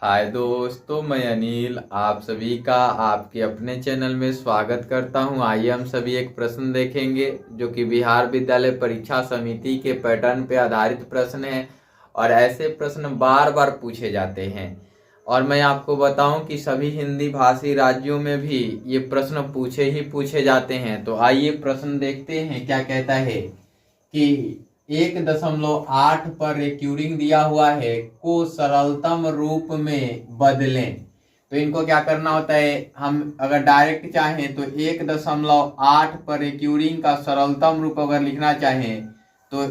हाय दोस्तों, मैं अनिल आप सभी का आपके अपने चैनल में स्वागत करता हूं। आइए हम सभी एक प्रश्न देखेंगे जो कि बिहार विद्यालय परीक्षा समिति के पैटर्न पर आधारित प्रश्न है और ऐसे प्रश्न बार बार पूछे जाते हैं। और मैं आपको बताऊं कि सभी हिंदी भाषी राज्यों में भी ये प्रश्न पूछे जाते हैं। तो आइए प्रश्न देखते हैं क्या कहता है कि 1.8 पर रिक्यूरिंग दिया हुआ है को सरलतम रूप में बदलें। तो इनको क्या करना होता है, हम अगर डायरेक्ट चाहें तो 1.8 पर रिक्यूरिंग का सरलतम रूप अगर लिखना चाहें तो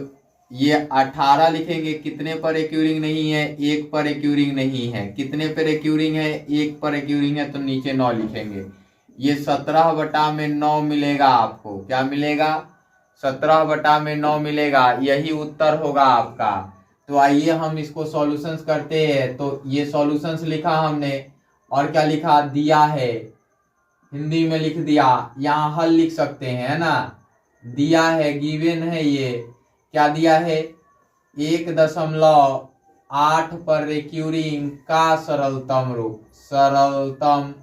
ये 18 लिखेंगे। कितने पर रिक्यूरिंग नहीं है? 1 पर रिक्यूरिंग नहीं है। कितने पर रिक्यूरिंग है? 1 पर रिक्यूरिंग है तो नीचे 9 लिखेंगे। ये 17/9 मिलेगा। आपको क्या मिलेगा? 17/9 मिलेगा। यही उत्तर होगा आपका। तो आइए हम इसको सॉल्यूशंस करते हैं। तो ये सॉल्यूशंस लिखा हमने और क्या लिखा? दिया है, हिंदी में लिख दिया। यहाँ हल लिख सकते हैं, है ना। दिया है, गिवन है। ये क्या दिया है? 1.8 पर रिक्यूरिंग का सरलतम रूप, सरलतम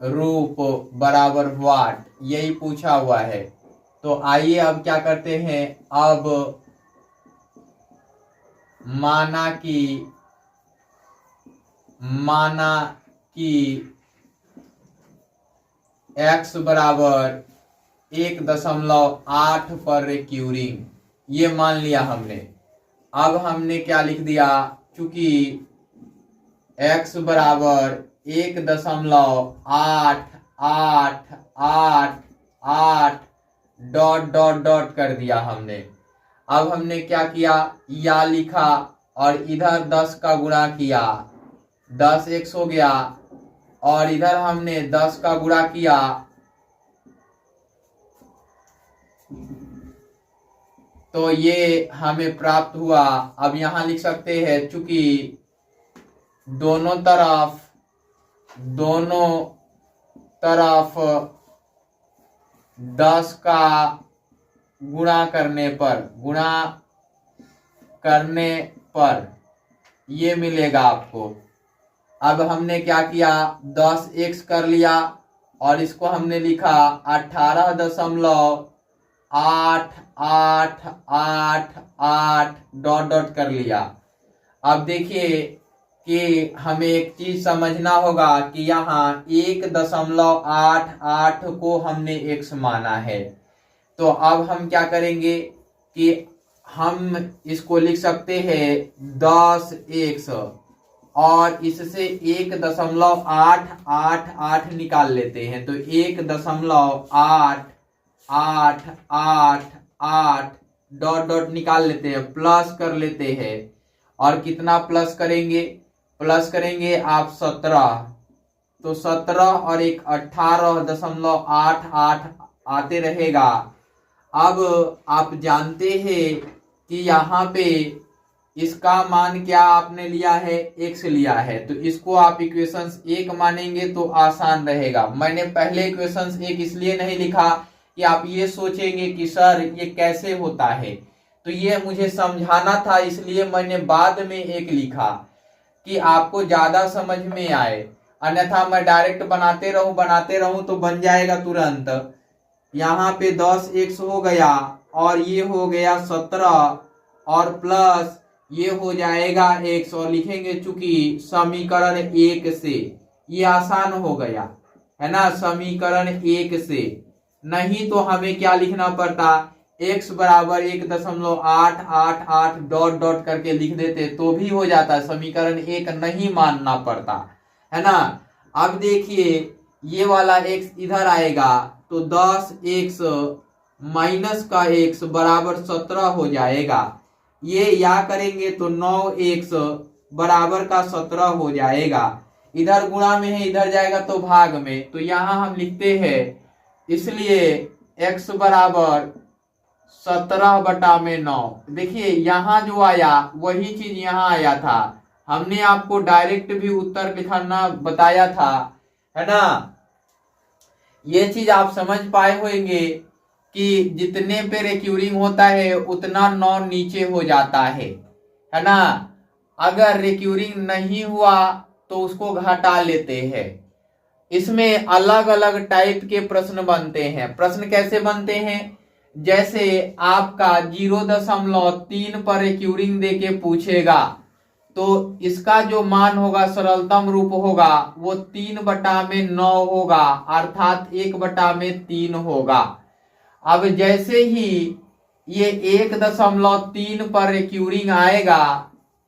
रूप बराबर व्हाट, यही पूछा हुआ है। तो आइए अब क्या करते हैं, अब माना कि x बराबर 1.8 पर रिक्यूरिंग, ये मान लिया हमने। अब हमने क्या लिख दिया, चूंकि x बराबर 1.888 डॉट डॉट डॉट कर दिया हमने। अब हमने क्या किया, या लिखा और इधर 10 का गुणा किया, 10x हो गया। और इधर हमने 10 का गुणा किया तो ये हमें प्राप्त हुआ। अब यहां लिख सकते हैं, चूंकि दोनों तरफ 10 का गुणा करने पर ये मिलेगा आपको। अब हमने क्या किया, 10x कर लिया और इसको हमने लिखा 18.8888 डॉट डॉट कर लिया। अब देखिए कि हमें एक चीज समझना होगा कि यहाँ 1.88 को हमने x माना है। तो अब हम क्या करेंगे कि हम इसको लिख सकते हैं 10x और इससे 1.888 निकाल लेते हैं। तो 1.8888 डॉट डॉट निकाल लेते हैं, प्लस कर लेते हैं। और कितना प्लस करेंगे? प्लस करेंगे आप 17। तो 17 और एक 18.88 आते रहेगा। अब आप जानते हैं कि यहाँ पे इसका मान क्या आपने लिया है, x लिया है। तो इसको आप इक्वेशंस 1 मानेंगे तो आसान रहेगा। मैंने पहले इक्वेशंस 1 इसलिए नहीं लिखा कि आप ये सोचेंगे कि सर ये कैसे होता है, तो ये मुझे समझाना था, इसलिए मैंने बाद में 1 लिखा कि आपको ज्यादा समझ में आए। अन्यथा मैं डायरेक्ट बनाते रहूं तो बन जाएगा तुरंत। यहाँ पे 10x हो गया और ये हो गया 17 और प्लस ये हो जाएगा x और लिखेंगे चूंकि समीकरण 1 से। ये आसान हो गया है ना, समीकरण 1 से। नहीं तो हमें क्या लिखना पड़ता, x बराबर 1.888 डॉट डॉट करके लिख देते तो भी हो जाता, समीकरण 1 नहीं मानना पड़ता, है ना। अब देखिए ये वाला x इधर आएगा तो 10x माइनस का x बराबर 17 हो जाएगा। ये या करेंगे तो 9x बराबर का 17 हो जाएगा। इधर गुणा में है, इधर जाएगा तो भाग में। तो यहां हम लिखते हैं, इसलिए x बराबर 17/9। देखिए यहाँ जो आया वही चीज यहाँ आया था। हमने आपको डायरेक्ट भी उत्तर लिखना बताया था, है ना। ये चीज आप समझ पाए होंगे कि जितने पे रिक्यूरिंग होता है उतना 9 नीचे हो जाता है ना। अगर रिक्यूरिंग नहीं हुआ तो उसको घटा लेते हैं। इसमें अलग अलग टाइप के प्रश्न बनते हैं। प्रश्न कैसे बनते हैं, जैसे आपका 0.3 पर रिक्यूरिंग देके पूछेगा तो इसका जो मान होगा सरलतम रूप होगा वो 3/9 होगा, अर्थात 1/3 होगा। अब जैसे ही ये 1.3 पर रिक्यूरिंग आएगा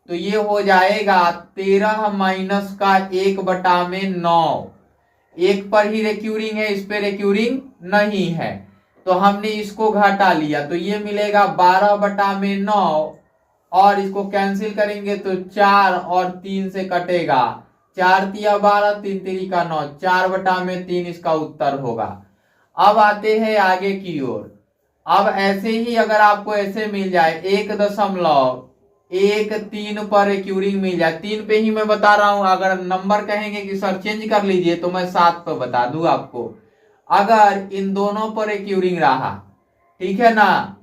तो ये हो जाएगा 13 माइनस का 1/9। एक पर ही रिक्यूरिंग है, इस पे रिक्यूरिंग नहीं है, तो हमने इसको घटा लिया तो ये मिलेगा 12/9 और इसको कैंसिल करेंगे तो 4 और 3 से कटेगा। 4 तिया 12, 3 तिरी का 9, 4/3 इसका उत्तर होगा। अब आते हैं आगे की ओर। अब ऐसे ही अगर आपको ऐसे मिल जाए 1.13 पर रिक्यूरिंग मिल जाए, 3 पे ही मैं बता रहा हूं, अगर नंबर कहेंगे कि सर चेंज कर लीजिए तो मैं 7 पे बता दूं आपको। अगर इन दोनों पर रिक्यूरिंग रहा, ठीक है ना,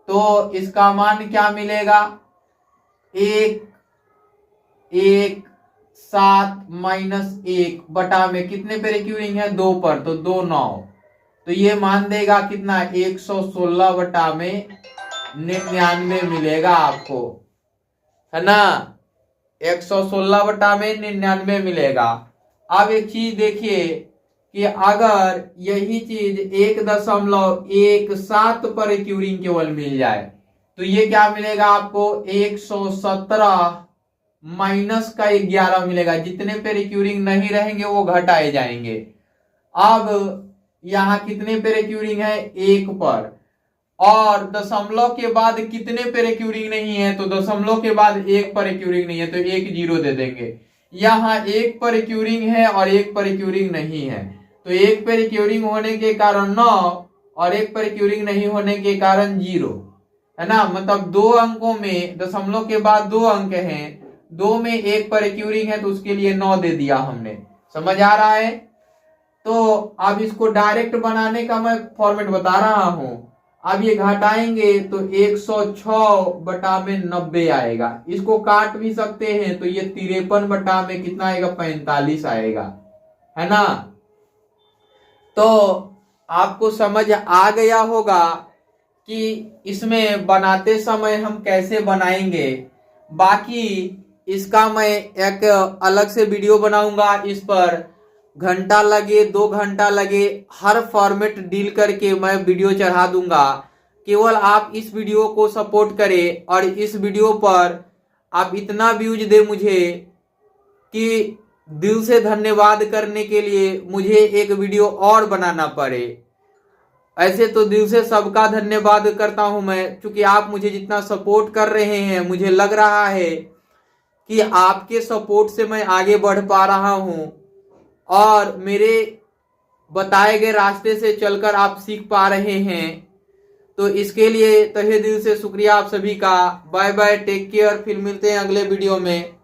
तो इसका मान क्या मिलेगा, 7 माइनस 1 बटा में कितने पे रिक्यूरिंग है 2 पर, तो 2 9, तो ये मान देगा कितना 116/99 मिलेगा आपको, है ना। 116/99 मिलेगा। अब एक चीज देखिए कि अगर यही चीज 1.17 पर रिक्यूरिंग केवल मिल जाए तो ये क्या मिलेगा आपको 117 माइनस का 11 मिलेगा। जितने पे रिक्यूरिंग नहीं रहेंगे वो घटाए जाएंगे। अब यहां कितने पे रिक्यूरिंग है 1 पर, और दशमलव के बाद कितने पे रिक्यूरिंग नहीं है, तो दशमलव के बाद 1 पर रिक्यूरिंग नहीं है तो 1 0 दे देंगे। यहां 1 पर रिक्यूरिंग है और 1 पर रिक्यूरिंग नहीं है, तो 1 पर रिक्यूरिंग होने के कारण 9 और 1 पर रिक्यूरिंग नहीं होने के कारण 0, है ना। मतलब 2 अंकों में दशमलव के बाद 2 अंक हैं, 2 में 1 पर रिक्यूरिंग है तो उसके लिए 9 दे दिया हमने। समझ आ रहा है। तो अब इसको डायरेक्ट बनाने का मैं फॉर्मेट बता रहा हूं। अब ये घटाएंगे तो 106/90 आएगा। इसको काट भी सकते हैं तो ये 53 में कितना आएगा 45 आएगा, है ना। तो आपको समझ आ गया होगा कि इसमें बनाते समय हम कैसे बनाएंगे। बाकी इसका मैं एक अलग से वीडियो बनाऊंगा, इस पर घंटा लगे 2 घंटा लगे हर फॉर्मेट डील करके मैं वीडियो चढ़ा दूंगा। केवल आप इस वीडियो को सपोर्ट करें और इस वीडियो पर आप इतना व्यूज दे मुझे कि दिल से धन्यवाद करने के लिए मुझे एक वीडियो और बनाना पड़े। ऐसे तो दिल से सबका धन्यवाद करता हूं मैं, क्योंकि आप मुझे जितना सपोर्ट कर रहे हैं मुझे लग रहा है कि आपके सपोर्ट से मैं आगे बढ़ पा रहा हूं और मेरे बताए गए रास्ते से चलकर आप सीख पा रहे हैं। तो इसके लिए तहे दिल से शुक्रिया आप सभी का। बाय बाय, टेक केयर, फिर मिलते हैं अगले वीडियो में।